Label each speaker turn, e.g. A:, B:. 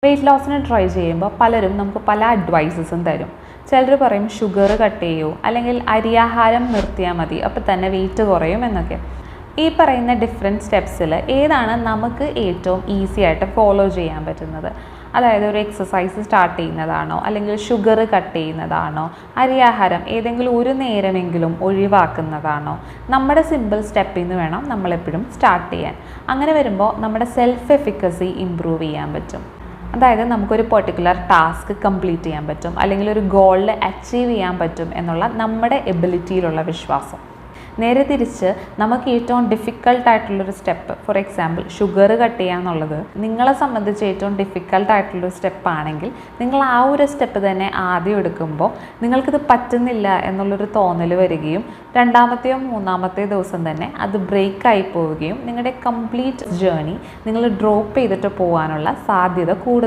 A: Wait ലോസിന് try ചെയ്യുമ്പോൾ പലരും നമുക്ക് പല അഡ്വൈസസും തരും. ചിലർ പറയും ഷുഗർ കട്ട് ചെയ്യൂ, അല്ലെങ്കിൽ അരിയാഹാരം നിർത്തിയാൽ മതി, അപ്പോൾ തന്നെ വെയിറ്റ് കുറയും എന്നൊക്കെ. ഈ പറയുന്ന ഡിഫറെൻറ്റ് സ്റ്റെപ്സിൽ ഏതാണ് നമുക്ക് ഏറ്റവും ഈസി ആയിട്ട് ഫോളോ ചെയ്യാൻ പറ്റുന്നത്? അതായത് ഒരു എക്സസൈസ് സ്റ്റാർട്ട് ചെയ്യുന്നതാണോ, അല്ലെങ്കിൽ ഷുഗർ കട്ട് ചെയ്യുന്നതാണോ, അരിയാഹാരം ഏതെങ്കിലും ഒരു നേരമെങ്കിലും ഒഴിവാക്കുന്നതാണോ? നമ്മുടെ സിമ്പിൾ സ്റ്റെപ്പിൽ നിന്ന് വേണം നമ്മളെപ്പോഴും സ്റ്റാർട്ട് ചെയ്യാൻ. അങ്ങനെ വരുമ്പോൾ നമ്മുടെ സെൽഫ് എഫിക്കസി ഇമ്പ്രൂവ് ചെയ്യാൻ പറ്റും. അതായത് നമുക്കൊരു പെർട്ടിക്കുലർ ടാസ്ക് കംപ്ലീറ്റ് ചെയ്യാൻ പറ്റും, അല്ലെങ്കിൽ ഒരു ഗോളിൽ അച്ചീവ് ചെയ്യാൻ പറ്റും എന്നുള്ള നമ്മുടെ എബിലിറ്റിയിലുള്ള വിശ്വാസം. നേരെ തിരിച്ച് നമുക്ക് ഏറ്റവും ഡിഫിക്കൽട്ടായിട്ടുള്ളൊരു step, for example sugar cut ചെയ്യുക എന്നുള്ളത് നിങ്ങളെ സംബന്ധിച്ച് ഏറ്റവും ഡിഫിക്കൽട്ടായിട്ടുള്ളൊരു സ്റ്റെപ്പാണെങ്കിൽ നിങ്ങൾ ആ ഒരു സ്റ്റെപ്പ് തന്നെ ആദ്യം എടുക്കുമ്പോൾ നിങ്ങൾക്കിത് പറ്റുന്നില്ല എന്നുള്ളൊരു തോന്നൽ വരികയും രണ്ടാമത്തെയോ മൂന്നാമത്തെയോ ദിവസം തന്നെ അത് ബ്രേക്കായി പോവുകയും നിങ്ങളുടെ കംപ്ലീറ്റ് ജേർണി നിങ്ങൾ ഡ്രോപ്പ് ചെയ്തിട്ട് പോകാനുള്ള സാധ്യത കൂടുതൽ